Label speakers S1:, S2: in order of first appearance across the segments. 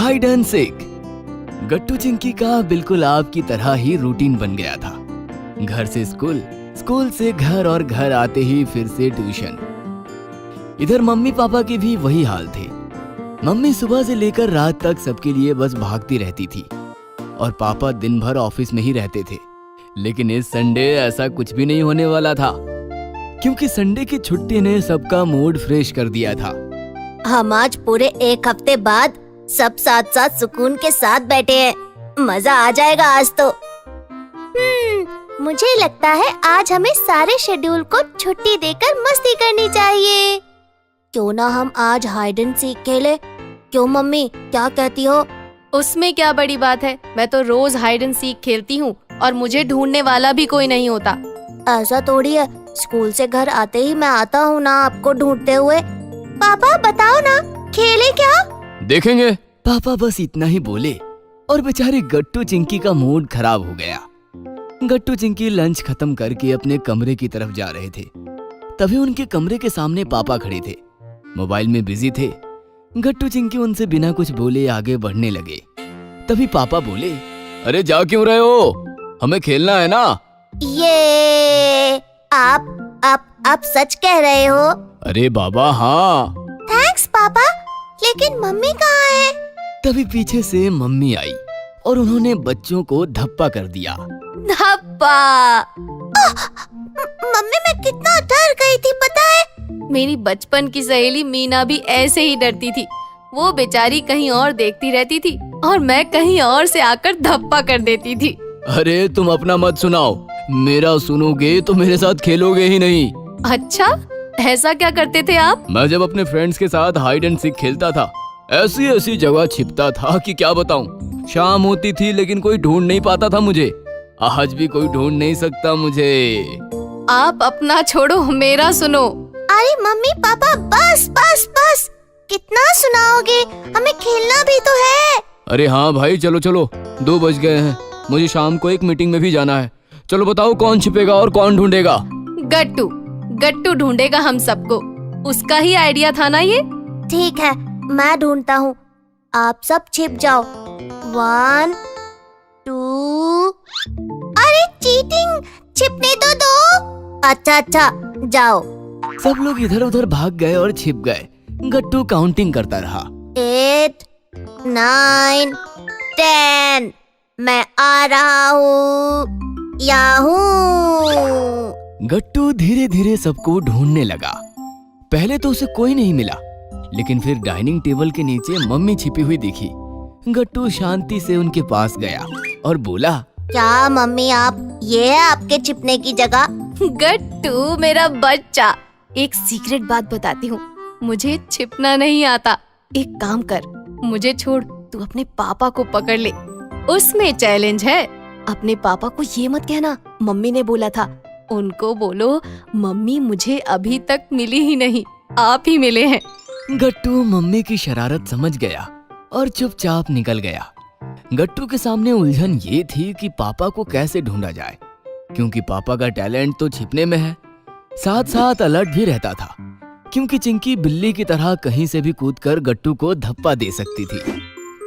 S1: Hide and seek. Gattu Chinki का बिल्कुल आपकी तरह ही रूटीन बन गया था। घर से स्कूल, स्कूल से घर और घर आते ही फिर से ट्यूशन। इधर मम्मी पापा के भी वही हाल थे। मम्मी सुबह से लेकर रात तक सबके लिए बस भागती रहती थी और पापा दिन भर ऑफिस में ही रहते थे। लेकिन इस संडे ऐसा कुछ भी नहीं होने वाला था, क्योंकि संडे की छुट्टी ने सबका मूड फ्रेश कर दिया था।
S2: हम आज पूरे एक हफ्ते बाद सब साथ साथ सुकून के साथ बैठे हैं। मजा आ जाएगा आज तो। मुझे लगता है आज हमें सारे शेड्यूल को छुट्टी देकर मस्ती करनी चाहिए। क्यों ना हम आज हाइड एंड सीक खेले? क्यों मम्मी, क्या कहती हो?
S3: उसमें क्या बड़ी बात है, मैं तो रोज हाइड एंड सीक खेलती हूँ और मुझे ढूंढने वाला भी कोई नहीं होता।
S2: ऐसा थोड़ी है, स्कूल से घर आते ही मैं आता हूँ ना आपको ढूंढते हुए। पापा बताओ ना, खेले क्या?
S1: देखेंगे। पापा बस इतना ही बोले और बेचारे गट्टू चिंकी का मूड खराब हो गया। गट्टू चिंकी लंच खत्म करके अपने कमरे की तरफ जा रहे थे। तभी उनके कमरे के सामने पापा खड़े थे, मोबाइल में बिजी थे। गट्टू चिंकी उनसे बिना कुछ बोले आगे बढ़ने लगे। तभी पापा बोले, अरे जा क्यों रहे हो? हमें खेलना है ना।
S2: ये आप सच कह रहे हो?
S1: अरे बाबा हाँ।
S2: थैंक्स पापा, लेकिन मम्मी कहाँ है?
S1: तभी पीछे से मम्मी आई और उन्होंने बच्चों को धप्पा कर दिया।
S3: धप्पा!
S2: मम्मी मैं कितना डर गई थी पता है?
S3: मेरी बचपन की सहेली मीना भी ऐसे ही डरती थी। वो बेचारी कहीं और देखती रहती थी और मैं कहीं और से आकर धप्पा कर देती थी।
S1: अरे तुम अपना मत सुनाओ, मेरा सुनोगे तो मेरे साथ खेलोगे ही नहीं।
S3: अच्छा, ऐसा क्या करते थे आप?
S1: मैं जब अपने फ्रेंड्स के साथ हाइड एंड सीक खेलता था, ऐसी ऐसी जगह छिपता था कि क्या बताऊं। शाम होती थी लेकिन कोई ढूंढ नहीं पाता था मुझे। आज भी कोई ढूंढ नहीं सकता मुझे।
S3: आप अपना छोड़ो, मेरा सुनो।
S2: अरे मम्मी पापा बस बस बस, कितना सुनाओगे? हमें खेलना भी तो है।
S1: अरे हाँ भाई, चलो चलो, 2 बज गए हैं। मुझे शाम को एक मीटिंग में भी जाना है। चलो बताओ कौन छिपेगा और कौन ढूंढेगा?
S3: गट्टू, गट्टू ढूंढेगा हम सबको। उसका ही आइडिया था ना ये।
S2: ठीक है, मैं ढूंढता हूँ, आप सब छिप जाओ। 1 2। अरे चीटिंग, छिपने तो दो। अच्छा जाओ।
S1: सब लोग इधर उधर भाग गए और छिप गए। गट्टू काउंटिंग करता रहा।
S2: 8 9 10। मैं आ रहा हूँ, याहू।
S1: गट्टू धीरे धीरे सबको ढूंढने लगा। पहले तो उसे कोई नहीं मिला, लेकिन फिर डाइनिंग टेबल के नीचे मम्मी छिपी हुई दिखी। गट्टू शांति से उनके पास गया और बोला,
S2: क्या मम्मी आप, ये है आपके छिपने की जगह?
S3: गट्टू मेरा बच्चा, एक सीक्रेट बात बताती हूँ, मुझे छिपना नहीं आता। एक काम कर, मुझे छोड़, तू अपने पापा को पकड़ ले, उसमें चैलेंज है। अपने पापा को ये मत कहना, मम्मी ने बोला था। उनको बोलो मम्मी मुझे अभी तक मिली ही नहीं, आप ही मिले हैं।
S1: गट्टू मम्मी की शरारत समझ गया और चुपचाप निकल गया। गट्टू के सामने उलझन ये थी कि पापा को कैसे ढूंढा जाए, क्योंकि पापा का टैलेंट तो छिपने में है, साथ साथ अलर्ट भी रहता था, क्योंकि चिंकी बिल्ली की तरह कहीं से भी कूदकर गट्टू को धप्पा दे सकती थी।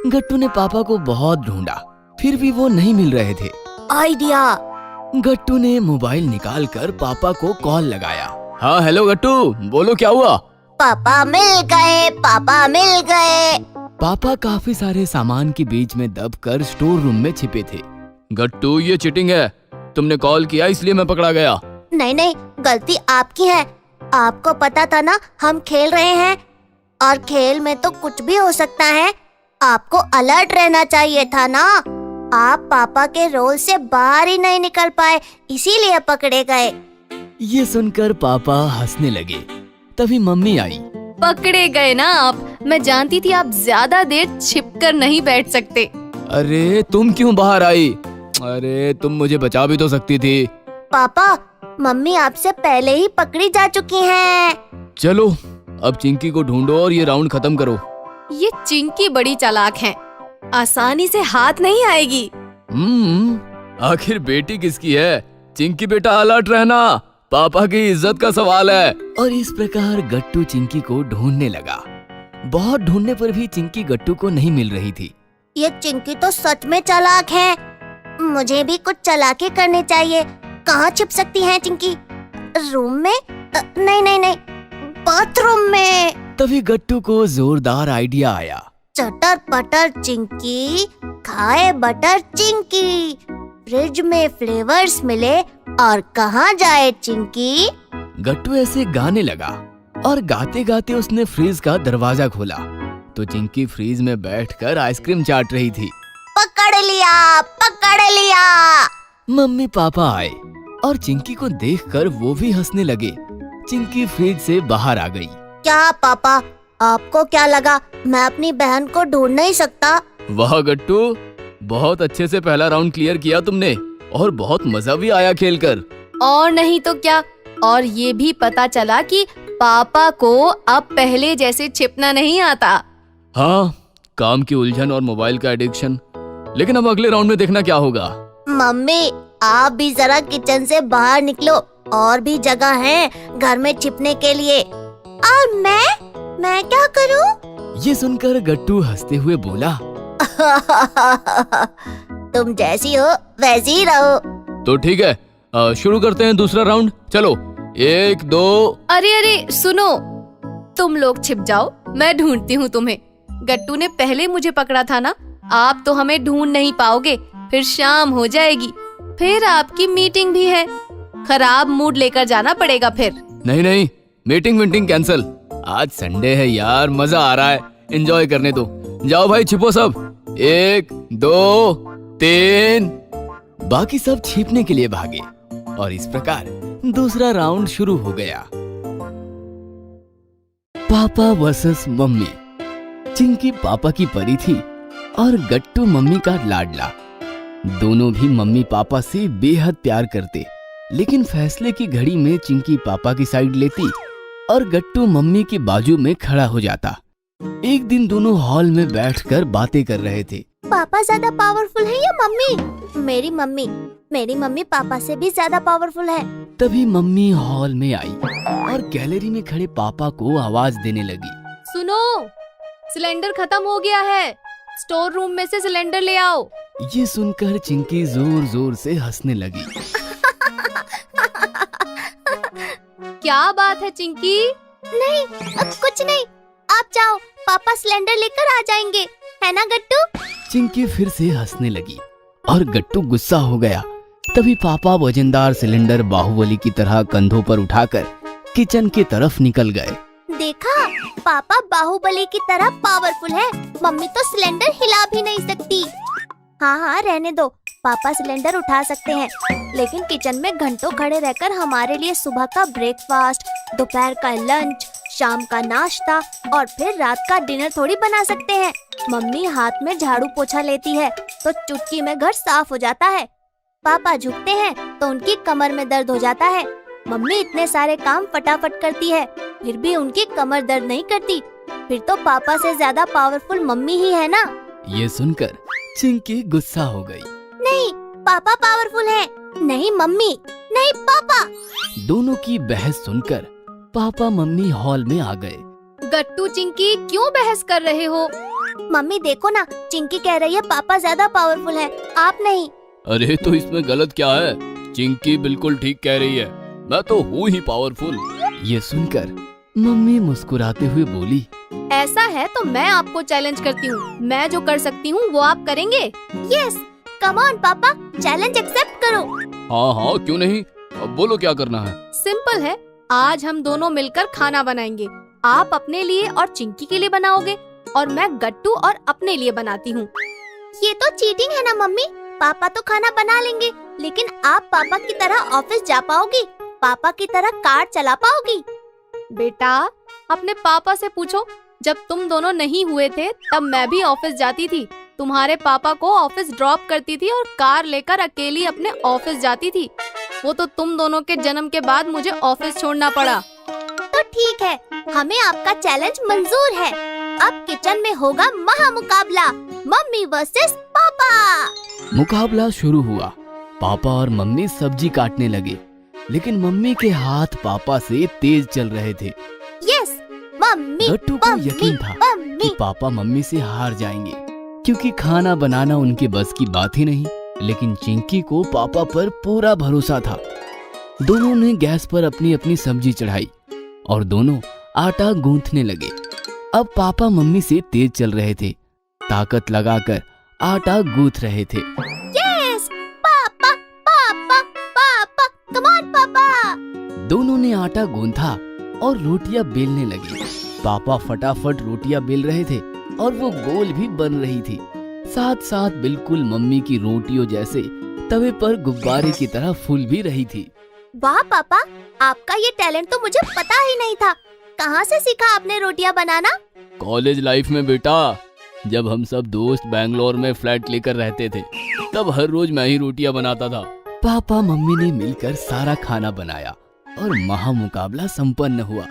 S1: गट्टू ने पापा को बहुत ढूंढा, फिर भी वो नहीं मिल रहे थे।
S2: आइडिया।
S1: गट्टू ने मोबाइल निकालकर पापा को कॉल लगाया। हाँ हेलो गट्टू, बोलो क्या हुआ?
S2: पापा मिल गए, पापा मिल गए।
S1: पापा काफी सारे सामान के बीच में दबकर स्टोर रूम में छिपे थे। गट्टू ये चीटिंग है, तुमने कॉल किया इसलिए मैं पकड़ा गया।
S2: नहीं, गलती आपकी है। आपको पता था ना हम खेल रहे हैं, और खेल में तो कुछ भी हो सकता है। आपको अलर्ट रहना चाहिए था ना। आप पापा के रोल से बाहर ही नहीं निकल पाए, इसीलिए पकड़े गए।
S1: ये सुनकर पापा हंसने लगे। तभी मम्मी आई।
S3: पकड़े गए ना आप, मैं जानती थी आप ज्यादा देर छिपकर नहीं बैठ सकते।
S1: अरे तुम क्यों बाहर आई? अरे तुम मुझे बचा भी तो सकती थी।
S2: पापा, मम्मी आपसे पहले ही पकड़ी जा चुकी हैं।
S1: चलो अब चिंकी को ढूंढो और ये राउंड खत्म करो।
S3: ये चिंकी बड़ी चालाक है, आसानी से हाथ नहीं आएगी।
S1: आखिर बेटी किसकी है? चिंकी बेटा अलर्ट रहना, पापा की इज्जत का सवाल है। और इस प्रकार गट्टू चिंकी को ढूंढने लगा। बहुत ढूंढने पर भी चिंकी गट्टू को नहीं मिल रही थी।
S2: ये चिंकी तो सच में चालाक है। मुझे भी कुछ चालाकी करनी चाहिए। कहाँ छिप सकती है चिंकी? रूम में? नहीं नहीं नहीं, बाथरूम में।
S1: तभी गट्टू को जोरदार आइडिया आया।
S2: चटर पटर चिंकी, खाए बटर चिंकी, फ्रिज में फ्लेवर्स मिले और कहाँ जाए चिंकी।
S1: गट्टू ऐसे गाने लगा और गाते गाते उसने फ्रिज का दरवाजा खोला तो चिंकी फ्रिज में बैठकर आइसक्रीम चाट रही थी।
S2: पकड़ लिया, पकड़ लिया।
S1: मम्मी पापा आए और चिंकी को देखकर वो भी हंसने लगे। चिंकी फ्रिज से बाहर आ गई।
S2: क्या पापा, आपको क्या लगा मैं अपनी बहन को ढूंढ नहीं सकता?
S1: वाह गट्टू, बहुत अच्छे से पहला राउंड क्लियर किया तुमने और बहुत मजा भी आया खेलकर।
S3: और नहीं तो क्या, और ये भी पता चला कि पापा को अब पहले जैसे छिपना नहीं आता।
S1: हाँ, काम की उलझन और मोबाइल का एडिक्शन। लेकिन अब अगले राउंड में देखना क्या होगा।
S2: मम्मी, आप भी जरा किचन से बाहर निकलो, और भी जगह है घर में छिपने के लिए। और मैं क्या करूं?
S1: ये सुनकर गट्टू हंसते हुए बोला,
S2: तुम जैसी हो वैसी ही रहो।
S1: तो ठीक है, शुरू करते हैं दूसरा राउंड। चलो, 1 2।
S3: अरे अरे सुनो, तुम लोग छिप जाओ, मैं ढूंढती हूँ तुम्हें। गट्टू ने पहले मुझे पकड़ा था ना, आप तो हमें ढूंढ नहीं पाओगे। फिर शाम हो जाएगी, फिर आपकी मीटिंग भी है। खराब मूड लेकर जाना पड़ेगा फिर।
S1: नहीं नहीं, मीटिंग कैंसल। आज संडे है यार, मजा आ रहा है, एंजॉय करने दो। जाओ भाई छिपो सब। 1 2 3। बाकी सब छिपने के लिए भागे और इस प्रकार दूसरा राउंड शुरू हो गया। पापा वर्सेस मम्मी। चिंकी पापा की परी थी और गट्टू मम्मी का लाडला। दोनों भी मम्मी पापा से बेहद प्यार करते, लेकिन फैसले की घड़ी में चिंकी पापा की साइड लेती और गट्टू मम्मी के बाजू में खड़ा हो जाता। एक दिन दोनों हॉल में बैठकर बातें कर रहे थे।
S2: पापा ज्यादा पावरफुल है या मम्मी? मेरी मम्मी पापा से भी ज्यादा पावरफुल है।
S1: तभी मम्मी हॉल में आई और गैलरी में खड़े पापा को आवाज देने लगी।
S3: सुनो, सिलेंडर खत्म हो गया है, स्टोर रूम में से सिलेंडर ले आओ।
S1: ये सुनकर चिंकी जोर जोर से हंसने लगी।
S3: क्या बात है चिंकी?
S2: नहीं, कुछ नहीं, आप जाओ, पापा सिलेंडर लेकर आ जाएंगे, है ना गट्टू?
S1: चिंकी फिर से हंसने लगी और गट्टू गुस्सा हो गया। तभी पापा वजनदार सिलेंडर बाहुबली की तरह कंधों पर उठाकर किचन की तरफ निकल गए।
S2: देखा, पापा बाहुबली की तरह पावरफुल है, मम्मी तो सिलेंडर हिला भी नहीं सकती। हाँ, रहने दो, पापा सिलेंडर उठा सकते हैं, लेकिन किचन में घंटों खड़े रहकर हमारे लिए सुबह का ब्रेकफास्ट, दोपहर का लंच, शाम का नाश्ता और फिर रात का डिनर थोड़ी बना सकते हैं। मम्मी हाथ में झाड़ू पोछा लेती है तो चुटकी में घर साफ हो जाता है। पापा झुकते हैं तो उनकी कमर में दर्द हो जाता है। मम्मी इतने सारे काम फटाफट करती है, फिर भी उनकी कमर दर्द नहीं करती। फिर तो पापा से ज्यादा पावरफुल मम्मी ही है ना।
S1: ये सुनकर चिंकी गुस्सा हो गई।
S2: नहीं, पापा पावरफुल है। नहीं मम्मी, नहीं पापा।
S1: दोनों की बहस सुनकर पापा मम्मी हॉल में आ गए।
S3: गट्टू चिंकी क्यों बहस कर रहे हो?
S2: मम्मी देखो ना, चिंकी कह रही है पापा ज्यादा पावरफुल है, आप नहीं।
S1: अरे तो इसमें गलत क्या है? चिंकी बिल्कुल ठीक कह रही है, मैं तो हूँ ही पावरफुल। ये सुनकर मम्मी मुस्कुराते हुए बोली,
S3: ऐसा है तो मैं आपको चैलेंज करती हूँ, मैं जो कर सकती हूँ वो आप करेंगे?
S2: यस, कम ऑन पापा, चैलेंज एक्सेप्ट करो।
S1: हाँ, क्यों नहीं, अब बोलो क्या करना है।
S3: सिंपल है, आज हम दोनों मिलकर खाना बनाएंगे। आप अपने लिए और चिंकी के लिए बनाओगे और मैं गट्टू और अपने लिए बनाती हूँ।
S2: ये तो चीटिंग है ना मम्मी, पापा तो खाना बना लेंगे, लेकिन आप पापा की तरह ऑफिस जा पाओगी, पापा की तरह कार चला पाओगी?
S3: बेटा, अपने पापा से पूछो, जब तुम दोनों नहीं हुए थे तब मैं भी ऑफिस जाती थी, तुम्हारे पापा को ऑफिस ड्रॉप करती थी और कार लेकर अकेली अपने ऑफिस जाती थी। वो तो तुम दोनों के जन्म के बाद मुझे ऑफिस छोड़ना पड़ा।
S2: तो ठीक है, हमें आपका चैलेंज मंजूर है। अब किचन में होगा महामुकाबला, मम्मी वर्सेस पापा।
S1: मुकाबला शुरू हुआ। पापा और मम्मी सब्जी काटने लगे, लेकिन मम्मी के हाथ पापा से तेज चल रहे थे।
S2: यस, मम्मी,
S1: गट्टू को यकीन था
S2: मम्मी।
S1: पापा मम्मी से हार जाएंगे, क्योंकि खाना बनाना उनके बस की बात ही नहीं। लेकिन चिंकी को पापा पर पूरा भरोसा था। दोनों ने गैस पर अपनी अपनी सब्जी चढ़ाई और दोनों आटा गूंथने लगे। अब पापा मम्मी से तेज चल रहे थे, ताकत लगाकर आटा गूंथ रहे थे।
S2: यस, पापा पापा पापा, कम ऑन पापा।
S1: दोनों ने आटा गूंथा और रोटियां बेलने लगे। पापा फटाफट रोटियां बेल रहे थे और वो गोल भी बन रही थी। साथ साथ बिल्कुल मम्मी की रोटियों जैसे तवे पर गुब्बारे की तरह फूल भी रही थी।
S2: वाह पापा, आपका ये टैलेंट तो मुझे पता ही नहीं था। कहाँ से सीखा आपने रोटियां बनाना?
S1: कॉलेज लाइफ में बेटा, जब हम सब दोस्त बैंगलोर में फ्लैट लेकर रहते थे, तब हर रोज मैं ही रोटियां बनाता था। पापा मम्मी ने मिलकर सारा खाना बनाया और महामुकाबला संपन्न हुआ।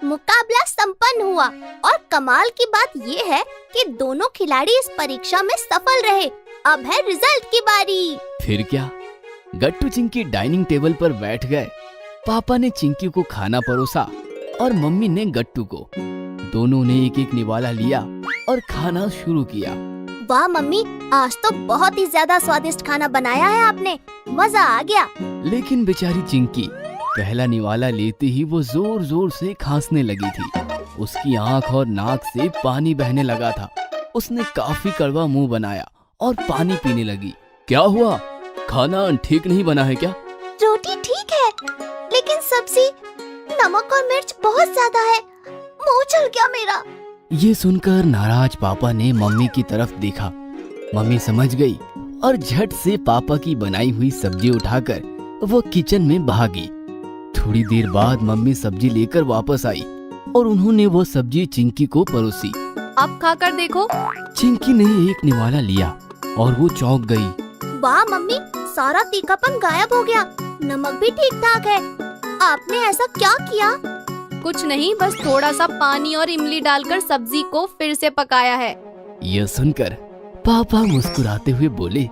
S2: मुकाबला संपन्न हुआ और कमाल की बात ये है कि दोनों खिलाड़ी इस परीक्षा में सफल रहे। अब है रिजल्ट की बारी।
S1: फिर क्या, गट्टू चिंकी डाइनिंग टेबल पर बैठ गए। पापा ने चिंकी को खाना परोसा और मम्मी ने गट्टू को। दोनों ने एक एक निवाला लिया और खाना शुरू किया।
S2: वाह मम्मी, आज तो बहुत ही ज्यादा स्वादिष्ट खाना बनाया है आपने, मजा आ गया।
S1: लेकिन बेचारी चिंकी पहला निवाला लेते ही वो जोर जोर से खांसने लगी थी। उसकी आंख और नाक से पानी बहने लगा था। उसने काफी कड़वा मुंह बनाया और पानी पीने लगी। क्या हुआ, खाना ठीक नहीं बना है क्या?
S2: रोटी ठीक है, लेकिन सब्जी, नमक और मिर्च बहुत ज्यादा है, मुंह जल गया मेरा।
S1: ये सुनकर नाराज पापा ने मम्मी की तरफ देखा। मम्मी समझ गई और झट से पापा की बनाई हुई सब्जी उठाकर वो किचन में भागी। थोड़ी देर बाद मम्मी सब्जी लेकर वापस आई और उन्होंने वो सब्जी चिंकी को परोसी।
S3: अब खाकर देखो।
S1: चिंकी ने एक निवाला लिया और वो चौंक गई।
S2: वाह मम्मी, सारा तीखापन गायब हो गया, नमक भी ठीक ठाक है। आपने ऐसा क्या किया?
S3: कुछ नहीं, बस थोड़ा सा पानी और इमली डालकर सब्जी को फिर से पकाया है।
S1: यह सुनकर पापा मुस्कुराते हुए बोले,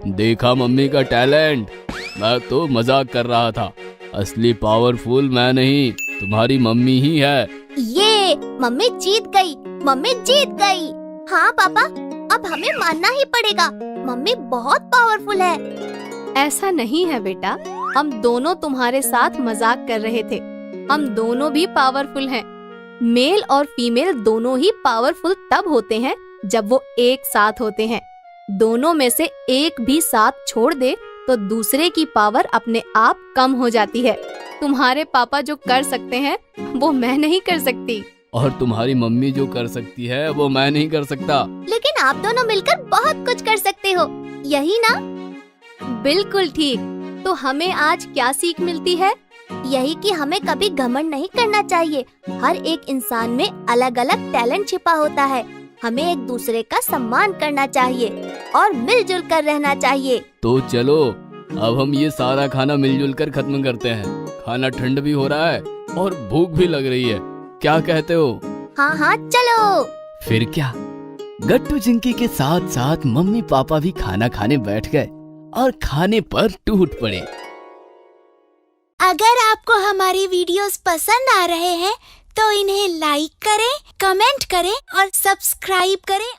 S1: देखा मम्मी का टैलेंट, मैं तो मजाक कर रहा था। असली पावरफुल मैं नहीं, तुम्हारी मम्मी ही है।
S2: ये मम्मी जीत गई, मम्मी जीत गई। हाँ पापा, अब हमें मानना ही पड़ेगा, मम्मी बहुत पावरफुल है।
S3: ऐसा नहीं है बेटा, हम दोनों तुम्हारे साथ मजाक कर रहे थे। हम दोनों भी पावरफुल हैं। मेल और फीमेल दोनों ही पावरफुल तब होते हैं जब वो एक साथ होते हैं। दोनों में से एक भी साथ छोड़ दे तो दूसरे की पावर अपने आप कम हो जाती है। तुम्हारे पापा जो कर सकते हैं वो मैं नहीं कर सकती,
S1: और तुम्हारी मम्मी जो कर सकती है वो मैं नहीं कर सकता।
S2: लेकिन आप दोनों मिलकर बहुत कुछ कर सकते हो, यही ना?
S3: बिल्कुल ठीक। तो हमें आज क्या सीख मिलती है?
S2: यही कि हमें कभी घमंड नहीं करना चाहिए। हर एक इंसान में अलग अलग टैलेंट छिपा होता है। हमें एक दूसरे का सम्मान करना चाहिए और मिलजुल कर रहना चाहिए।
S1: तो चलो, अब हम ये सारा खाना मिलजुल कर खत्म करते हैं। खाना ठंड भी हो रहा है और भूख भी लग रही है, क्या कहते हो?
S2: हाँ हाँ चलो।
S1: फिर क्या, गट्टू चिंकी के साथ साथ मम्मी पापा भी खाना खाने बैठ गए और खाने पर टूट पड़े।
S2: अगर आपको हमारी वीडियोस पसंद आ रहे हैं तो इन्हें लाइक करें, कमेंट करें और सब्सक्राइब करें